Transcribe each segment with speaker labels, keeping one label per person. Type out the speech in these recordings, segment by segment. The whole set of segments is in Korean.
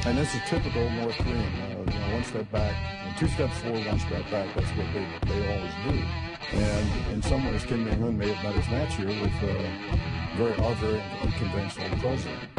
Speaker 1: And this is typical North Korean. One step back, two steps forward, one step back. That's what they always do. And in some ways, Kim Jong-un may have met his match here with our very unconventional president.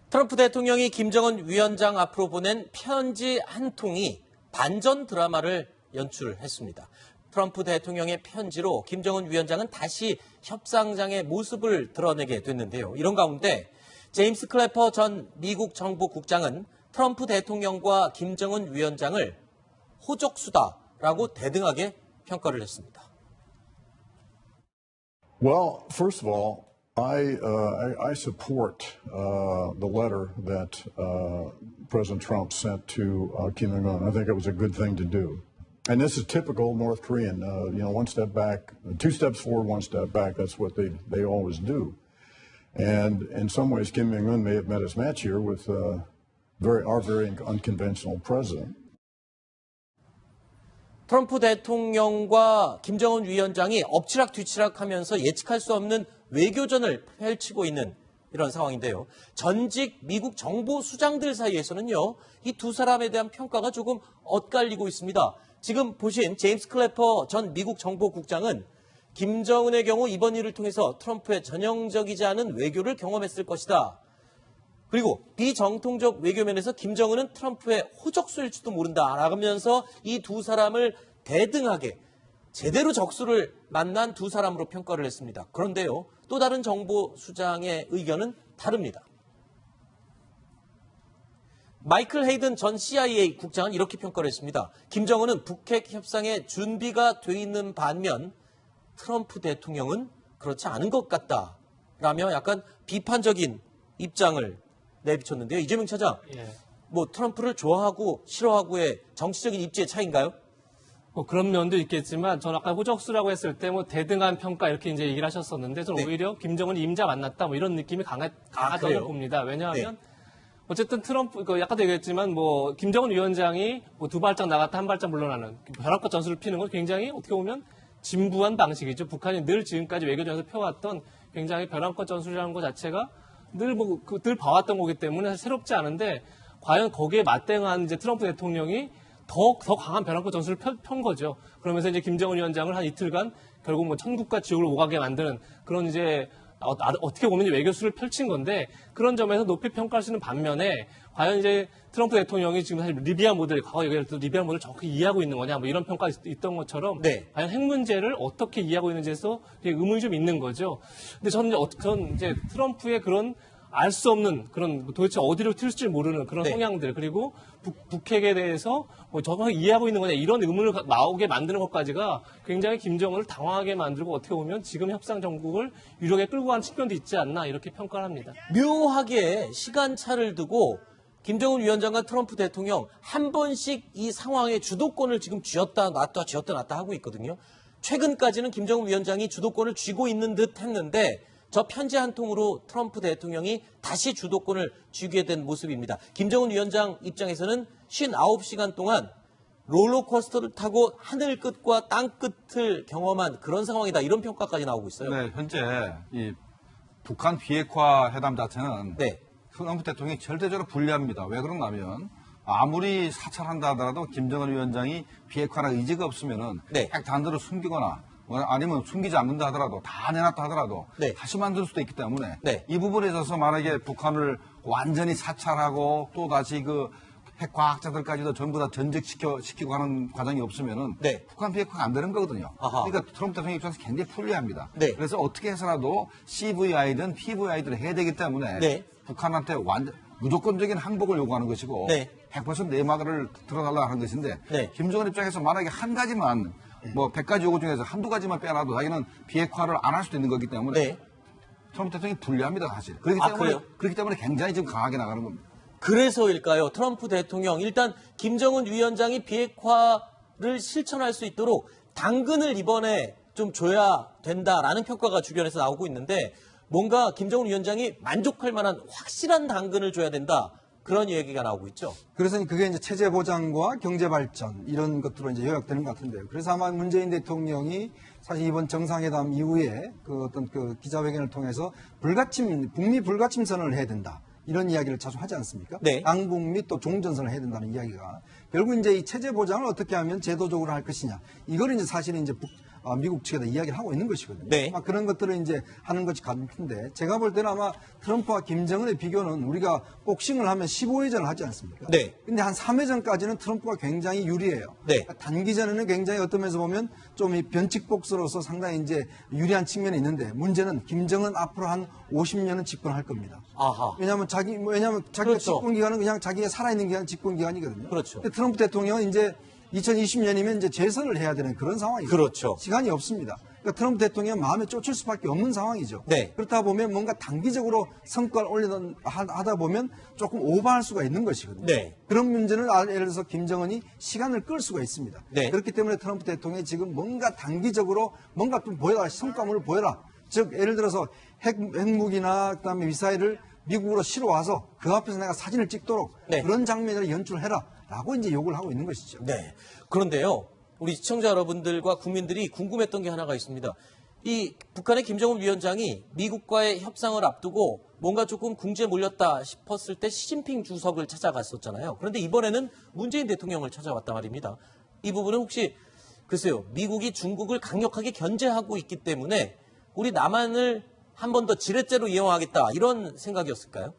Speaker 2: 트럼프 대통령이 김정은 위원장 앞으로 보낸 편지 한 통이 반전 드라마를 연출했습니다. 트럼프 대통령의 편지로 김정은 위원장은 다시 협상장의 모습을 드러내게 됐는데요. 이런 가운데 제임스 클래퍼 전 미국 정보국장은 트럼프 대통령과 김정은 위원장을 호적수다라고 대등하게 평가를 했습니다.
Speaker 1: Well, first of all, I support the letter that President Trump sent to Kim Jong-un. I think it was a good thing to do. And this is typical North Korean. One step back, two steps forward, one step back. That's what they always do. And in some ways, Kim Jong-un may have met his match here with our very unconventional president.
Speaker 2: 트럼프 대통령과 김정은 위원장이 엎치락뒤치락 하면서 예측할 수 없는 외교전을 펼치고 있는 이런 상황인데요. 전직 미국 정보 수장들 사이에서는요, 이 두 사람에 대한 평가가 조금 엇갈리고 있습니다. 지금 보신 제임스 클래퍼 전 미국 정보국장은 김정은의 경우 이번 일을 통해서 트럼프의 전형적이지 않은 외교를 경험했을 것이다. 그리고 비정통적 외교면에서 김정은은 트럼프의 호적수일지도 모른다 라면서 이 두 사람을 대등하게 제대로 적수를 만난 두 사람으로 평가를 했습니다. 그런데요, 또 다른 정보 수장의 의견은 다릅니다. 마이클 헤이든 전 CIA 국장은 이렇게 평가를 했습니다. 김정은은 북핵 협상에 준비가 돼 있는 반면 트럼프 대통령은 그렇지 않은 것 같다 라며 약간 비판적인 입장을 내비쳤는데요. 이재명 차장, 트럼프를 좋아하고 싫어하고의 정치적인 입지의 차이인가요?
Speaker 3: 그런 면도 있겠지만, 저는 아까 호적수라고 했을 때 대등한 평가 이렇게 이제 얘기를 하셨었는데, 저는 오히려 김정은이 임자 만났다 이런 느낌이 강하다고 봅니다. 왜냐하면 어쨌든 트럼프, 아까도 얘기했지만 김정은 위원장이 두 발짝 나갔다 한 발짝 물러나는 벼랑끝 전술을 피는 건 굉장히 어떻게 보면 진부한 방식이죠. 북한이 늘 지금까지 외교전에서 펴왔던 굉장히 벼랑끝 전술이라는 것 자체가 늘 봐왔던 거기 때문에 사실 새롭지 않은데, 과연 거기에 맞대응한 이제 트럼프 대통령이 더 강한 벼랑끝 전술을 편 거죠. 그러면서 이제 김정은 위원장을 한 이틀간 결국 천국과 지옥을 오가게 만드는 그런 이제 어떻게 보면 외교수를 펼친 건데, 그런 점에서 높이 평가할 수 있는 반면에 과연 이제 트럼프 대통령이 지금 사실 리비아 모델, 과거 얘기했던 리비아 모델을 정확히 이해하고 있는 거냐 이런 평가가 있던 것처럼 과연 핵 문제를 어떻게 이해하고 있는지에서 의문이 좀 있는 거죠. 근데 저는 이제 트럼프의 그런 알 수 없는 그런 도대체 어디로 튈지 모르는 그런 성향들, 그리고 북핵에 대해서 정확히 이해하고 있는 거냐 이런 의문을 나오게 만드는 것까지가 굉장히 김정은을 당황하게 만들고 어떻게 보면 지금 협상 정국을 유력에 끌고 간 측면도 있지 않나 이렇게 평가를 합니다.
Speaker 2: 묘하게 시간차를 두고 김정은 위원장과 트럼프 대통령 한 번씩 이 상황의 주도권을 지금 쥐었다 놨다 쥐었다 놨다 하고 있거든요. 최근까지는 김정은 위원장이 주도권을 쥐고 있는 듯 했는데 저 편지 한 통으로 트럼프 대통령이 다시 주도권을 쥐게 된 모습입니다. 김정은 위원장 입장에서는 59시간 동안 롤러코스터를 타고 하늘 끝과 땅 끝을 경험한 그런 상황이다. 이런 평가까지 나오고 있어요.
Speaker 4: 네, 현재 이 북한 비핵화 회담 자체는 트럼프 대통령이 절대적으로 불리합니다. 왜 그런가면 아무리 사찰한다 하더라도 김정은 위원장이 비핵화나 의지가 없으면은 핵 단도를 숨기거나 아니면 숨기지 않는다 하더라도 다 내놨다 하더라도 다시 만들 수도 있기 때문에 이 부분에 있어서 만약에 북한을 완전히 사찰하고 또 다시 그 핵 과학자들까지도 전부 다 전직시키고 하는 과정이 없으면은 북한 비핵화가 안 되는 거거든요. 그러니까 트럼프 대통령 입장에서 굉장히 불리합니다. 그래서 어떻게 해서라도 CVI든 PVI든 해야 되기 때문에 북한한테 무조건적인 항복을 요구하는 것이고 100% 내막을 들어달라고 하는 것인데 김정은 입장에서 만약에 한 가지만 100가지 요구 중에서 한두 가지만 빼놔도 자기는 비핵화를 안 할 수도 있는 거기 때문에 트럼프 대통령이 불리합니다, 사실.
Speaker 2: 그래요?
Speaker 4: 그렇기 때문에 굉장히 지금 강하게 나가는 겁니다.
Speaker 2: 그래서일까요? 트럼프 대통령 일단 김정은 위원장이 비핵화를 실천할 수 있도록 당근을 이번에 좀 줘야 된다라는 평가가 주변에서 나오고 있는데 뭔가 김정은 위원장이 만족할 만한 확실한 당근을 줘야 된다. 그런 얘기가 나오고 있죠.
Speaker 5: 그래서 그게 이제 체제 보장과 경제 발전 이런 것들로 이제 요약되는 것 같은데요. 그래서 아마 문재인 대통령이 사실 이번 정상회담 이후에 그 어떤 그 기자회견을 통해서 북미 불가침 선언을 해야 된다. 이런 이야기를 자주 하지 않습니까?
Speaker 2: 네.
Speaker 5: 양북 및 또 종전선을 해야 된다는 이야기가 결국 이제 이 체제 보장을 어떻게 하면 제도적으로 할 것이냐 이걸 이제 사실은 이제 미국 측에다 이야기를 하고 있는 것이거든요.
Speaker 2: 네.
Speaker 5: 아마 그런 것들을 이제 하는 것이 같은데 제가 볼 때는 아마 트럼프와 김정은의 비교는 우리가 복싱을 하면 15회전을 하지 않습니까?
Speaker 2: 네.
Speaker 5: 근데 한 3회전까지는 트럼프가 굉장히 유리해요.
Speaker 2: 네.
Speaker 5: 단기전에는 굉장히 어떤 면에서 보면 좀 이 변칙복수로서 상당히 이제 유리한 측면이 있는데 문제는 김정은 앞으로 한 50년은 집권할 겁니다.
Speaker 2: 아하.
Speaker 5: 왜냐하면 자기가
Speaker 2: 그렇죠.
Speaker 5: 집권 기간은 그냥 자기가 살아있는 기간 집권 기간이거든요.
Speaker 2: 그렇죠.
Speaker 5: 근데 트럼프 대통령은 이제 2020년이면 이제 재선을 해야 되는 그런 상황이죠.
Speaker 2: 그렇죠.
Speaker 5: 시간이 없습니다. 그러니까 트럼프 대통령은 마음에 쫓을 수밖에 없는 상황이죠.
Speaker 2: 네.
Speaker 5: 그렇다 보면 뭔가 단기적으로 성과를 하다 보면 조금 오버할 수가 있는 것이거든요.
Speaker 2: 네.
Speaker 5: 그런 문제는 예를 들어서 김정은이 시간을 끌 수가 있습니다.
Speaker 2: 네.
Speaker 5: 그렇기 때문에 트럼프 대통령이 지금 뭔가 단기적으로 뭔가 좀 보여라, 성과물을 보여라. 즉 예를 들어서 핵무기나 그다음에 미사일을 미국으로 실어와서 그 앞에서 내가 사진을 찍도록
Speaker 2: 네.
Speaker 5: 그런 장면을 연출해라라고 이제 요구를 하고 있는 것이죠.
Speaker 2: 네. 그런데요, 우리 시청자 여러분들과 국민들이 궁금했던 게 하나가 있습니다. 이 북한의 김정은 위원장이 미국과의 협상을 앞두고 뭔가 조금 궁지에 몰렸다 싶었을 때 시진핑 주석을 찾아갔었잖아요. 그런데 이번에는 문재인 대통령을 찾아왔단 말입니다. 이 부분은 혹시 글쎄요, 미국이 중국을 강력하게 견제하고 있기 때문에 우리 남한을 한 번 더 지렛대로 이용하겠다 이런 생각이었을까요?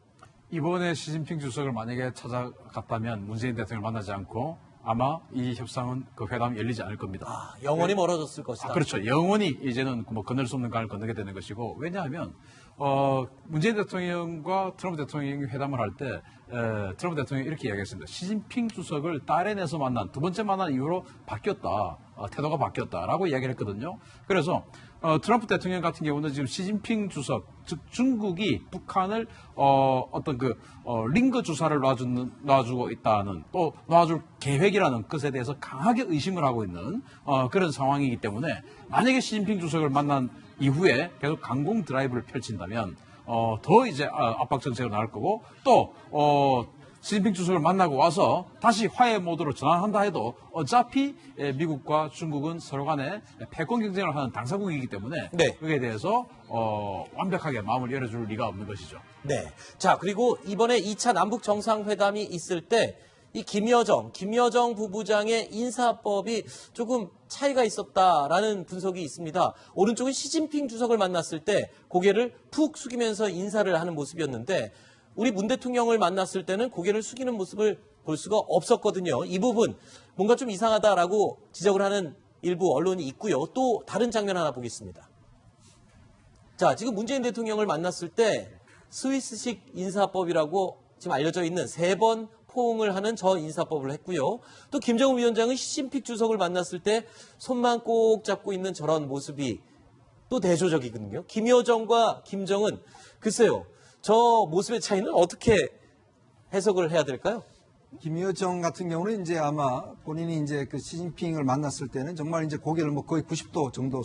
Speaker 6: 이번에 시진핑 주석을 만약에 찾아갔다면 문재인 대통령을 만나지 않고 아마 이 협상은 그 회담이 열리지 않을 겁니다.
Speaker 2: 아, 영원히 멀어졌을 것이다.
Speaker 6: 그렇죠. 영원히 이제는 뭐 건널 수 없는 강을 건너게 되는 것이고 왜냐하면 문재인 대통령과 트럼프 대통령이 회담을 할 때 트럼프 대통령이 이렇게 이야기했습니다. 시진핑 주석을 딸에내서 만난 두 번째 만난 이후로 바뀌었다. 태도가 바뀌었다라고 이야기를 했거든요. 그래서 트럼프 대통령 같은 경우는 지금 시진핑 주석, 즉 중국이 북한을 어떤 링거 주사를 놔주고 있다는 또 놔줄 계획이라는 것에 대해서 강하게 의심을 하고 있는 그런 상황이기 때문에 만약에 시진핑 주석을 만난 이후에 계속 강공 드라이브를 펼친다면 더 이제 압박 정책으로 나갈 거고 또 시진핑 주석을 만나고 와서 다시 화해 모드로 전환한다 해도 어차피 미국과 중국은 서로 간에 패권 경쟁을 하는 당사국이기 때문에
Speaker 2: 네.
Speaker 6: 그에 대해서 완벽하게 마음을 열어줄 리가 없는 것이죠.
Speaker 2: 네. 자, 그리고 이번에 2차 남북 정상회담이 있을 때 이 김여정 부부장의 인사법이 조금 차이가 있었다라는 분석이 있습니다. 오른쪽은 시진핑 주석을 만났을 때 고개를 푹 숙이면서 인사를 하는 모습이었는데 우리 문 대통령을 만났을 때는 고개를 숙이는 모습을 볼 수가 없었거든요. 이 부분 뭔가 좀 이상하다라고 지적을 하는 일부 언론이 있고요. 또 다른 장면 하나 보겠습니다. 자, 지금 문재인 대통령을 만났을 때 스위스식 인사법이라고 지금 알려져 있는 3번 포옹을 하는 저 인사법을 했고요. 또 김정은 위원장은 시진핑 주석을 만났을 때 손만 꼭 잡고 있는 저런 모습이 또 대조적이거든요. 김여정과 김정은 글쎄요. 저 모습의 차이는 어떻게 해석을 해야 될까요?
Speaker 5: 김여정 같은 경우는 이제 아마 본인이 이제 그 시진핑을 만났을 때는 정말 이제 고개를 뭐 거의 90도 정도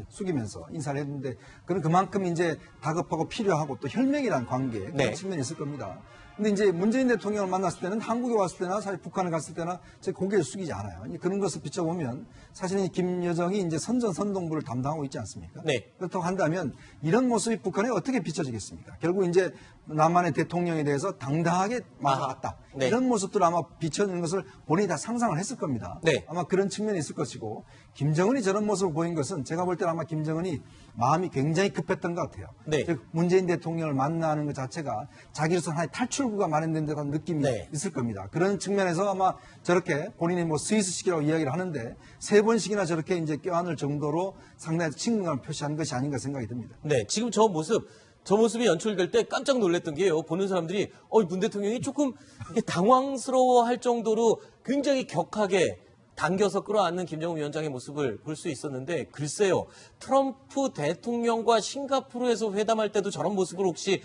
Speaker 5: 숙이면서 인사를 했는데 그는 그만큼 이제 다급하고 필요하고 또 혈맹이라는 관계 그런
Speaker 2: 네.
Speaker 5: 측면이 있을 겁니다. 근데 이제 문재인 대통령을 만났을 때는 한국에 왔을 때나 사실 북한에 갔을 때나 제 고개를 숙이지 않아요. 그런 것을 비춰보면 사실은 김여정이 이제 선전선동부를 담당하고 있지 않습니까?
Speaker 2: 네.
Speaker 5: 그렇다고 한다면 이런 모습이 북한에 어떻게 비춰지겠습니까? 결국 이제 남한의 대통령에 대해서 당당하게 맞아갔다.
Speaker 2: 네.
Speaker 5: 이런 모습들을 아마 비춰지는 것을 본인이 다 상상을 했을 겁니다.
Speaker 2: 네.
Speaker 5: 아마 그런 측면이 있을 것이고 김정은이 저런 모습을 보인 것은 제가 볼 때는 아마 김정은이 마음이 굉장히 급했던 것 같아요.
Speaker 2: 네.
Speaker 5: 즉 문재인 대통령을 만나는 것 자체가 자기로서 하나의 탈출구가 마련된 듯한 느낌이
Speaker 2: 네.
Speaker 5: 있을 겁니다. 그런 측면에서 아마 저렇게 본인이 뭐 스위스식이라고 이야기를 하는데 3번씩이나 저렇게 이제 껴안을 정도로 상당히 친근감을 표시한 것이 아닌가 생각이 듭니다.
Speaker 2: 네, 지금 저 모습이 연출될 때 깜짝 놀랐던 게요. 보는 사람들이 문 대통령이 조금 당황스러워할 정도로 굉장히 격하게 당겨서 끌어안는 김정은 위원장의 모습을 볼 수 있었는데 글쎄요. 트럼프 대통령과 싱가포르에서 회담할 때도 저런 모습을 혹시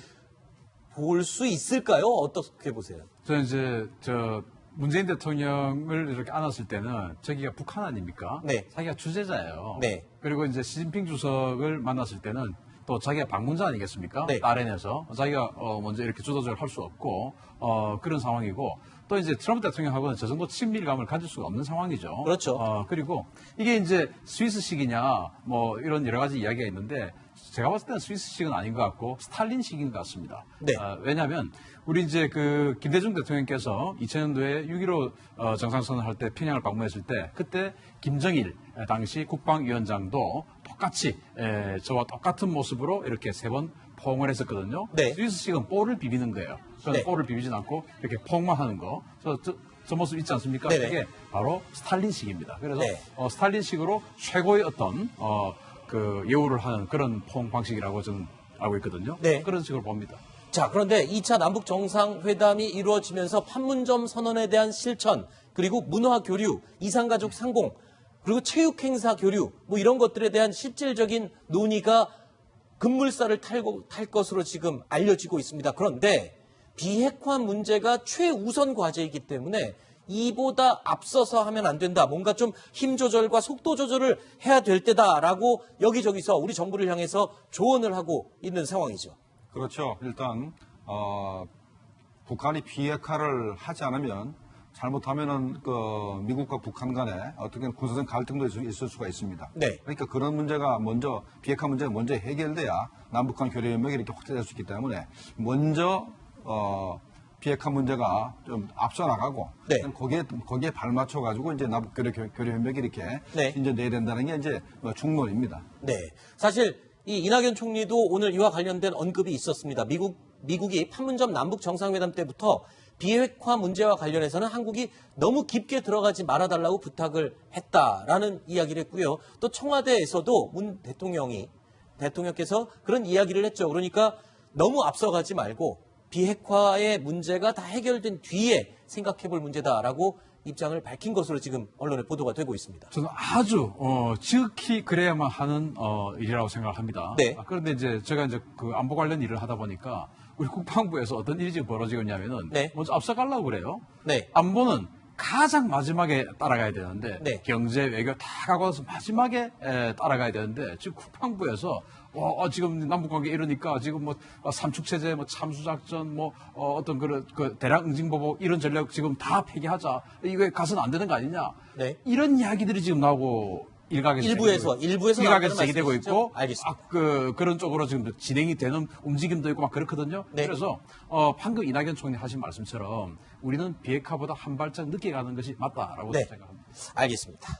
Speaker 2: 볼 수 있을까요? 어떻게 보세요?
Speaker 6: 저는 이제 문재인 대통령을 이렇게 안았을 때는 저기가 북한 아닙니까?
Speaker 2: 네.
Speaker 6: 자기가 주재자예요.
Speaker 2: 네.
Speaker 6: 그리고 이제 시진핑 주석을 만났을 때는 또 자기가 방문자 아니겠습니까?
Speaker 2: 네.
Speaker 6: 딸엔에서 자기가 먼저 이렇게 주도적으로 할 수 없고 그런 상황이고 또 이제 트럼프 대통령하고는 저 정도 친밀감을 가질 수가 없는 상황이죠.
Speaker 2: 그렇죠.
Speaker 6: 그리고 이게 이제 스위스식이냐 뭐 이런 여러 가지 이야기가 있는데 제가 봤을 때는 스위스식은 아닌 것 같고 스탈린식인 것 같습니다.
Speaker 2: 네.
Speaker 6: 왜냐하면 우리 이제 그 김대중 대통령께서 2000년도에 6.15 정상선언 할 때 평양을 방문했을 때 그때 김정일 당시 국방위원장도 똑같이 저와 똑같은 모습으로 이렇게 3번 포옹을 했었거든요.
Speaker 2: 네.
Speaker 6: 스위스식은 볼을 비비는 거예요. 저는
Speaker 2: 네.
Speaker 6: 볼을 비비진 않고 이렇게 포옹만 하는 거. 저 모습 있지 않습니까?
Speaker 2: 네네.
Speaker 6: 이게 바로 스탈린식입니다. 그래서
Speaker 2: 네.
Speaker 6: 스탈린식으로 최고의 어떤 그 예우를 하는 그런 포옹 방식이라고 저는 알고 있거든요.
Speaker 2: 네.
Speaker 6: 그런 식으로 봅니다.
Speaker 2: 자, 그런데 2차 남북 정상회담이 이루어지면서 판문점 선언에 대한 실천, 그리고 문화 교류, 이산가족 상봉, 그리고 체육 행사 교류, 뭐 이런 것들에 대한 실질적인 논의가 급물살을 탈 것으로 지금 알려지고 있습니다. 그런데 비핵화 문제가 최우선 과제이기 때문에 이보다 앞서서 하면 안 된다. 뭔가 좀 힘 조절과 속도 조절을 해야 될 때다라고 여기저기서 우리 정부를 향해서 조언을 하고 있는 상황이죠.
Speaker 4: 그렇죠. 일단 북한이 비핵화를 하지 않으면 잘못하면은 그 미국과 북한 간에 어떻게 군사적 갈등도 있을 수가 있습니다.
Speaker 2: 네.
Speaker 4: 그러니까 그런 문제가 먼저 비핵화 문제가 먼저 해결돼야 남북한 교류 협력이 이렇게 확대될 수 있기 때문에 먼저 비핵화 문제가 좀 앞서 나가고
Speaker 2: 네.
Speaker 4: 거기에 발맞춰 가지고 이제 남북 교류 협력이 이렇게
Speaker 2: 네.
Speaker 4: 진전돼야 된다는 게 이제 중론입니다.
Speaker 2: 네. 사실 이 이낙연 총리도 오늘 이와 관련된 언급이 있었습니다. 미국이 판문점 남북 정상회담 때부터 비핵화 문제와 관련해서는 한국이 너무 깊게 들어가지 말아달라고 부탁을 했다라는 이야기를 했고요. 또 청와대에서도 문 대통령께서 그런 이야기를 했죠. 그러니까 너무 앞서가지 말고 비핵화의 문제가 다 해결된 뒤에 생각해볼 문제다라고 입장을 밝힌 것으로 지금 언론에 보도가 되고 있습니다.
Speaker 6: 저는 아주 지극히 그래야만 하는 일이라고 생각을 합니다.
Speaker 2: 네.
Speaker 6: 그런데 이제 제가 이제 그 안보 관련 일을 하다 보니까 우리 국방부에서 어떤 일이 지금 벌어지고 있냐면은
Speaker 2: 네.
Speaker 6: 먼저 앞서가려고 그래요.
Speaker 2: 네.
Speaker 6: 안보는 가장 마지막에 따라가야 되는데
Speaker 2: 네.
Speaker 6: 경제, 외교 다 가고 나서 마지막에 따라가야 되는데 지금 국방부에서 지금 남북관계 이러니까 지금 뭐 삼축체제, 뭐 참수작전, 뭐 어떤 그 대량 응징보복 이런 전략 지금 다 폐기하자. 이거 가서는 안 되는 거 아니냐.
Speaker 2: 네.
Speaker 6: 이런 이야기들이 지금 나오고 일각에서
Speaker 2: 일부에서
Speaker 6: 제기되고
Speaker 2: 말씀이시죠?
Speaker 6: 있고
Speaker 2: 알겠습니다.
Speaker 6: 그런 쪽으로 지금 진행이 되는 움직임도 있고 막 그렇거든요.
Speaker 2: 네.
Speaker 6: 그래서 방금 이낙연 총리 하신 말씀처럼 우리는 비핵화보다 한 발짝 늦게 가는 것이 맞다라고
Speaker 2: 네.
Speaker 6: 생각합니다.
Speaker 2: 알겠습니다.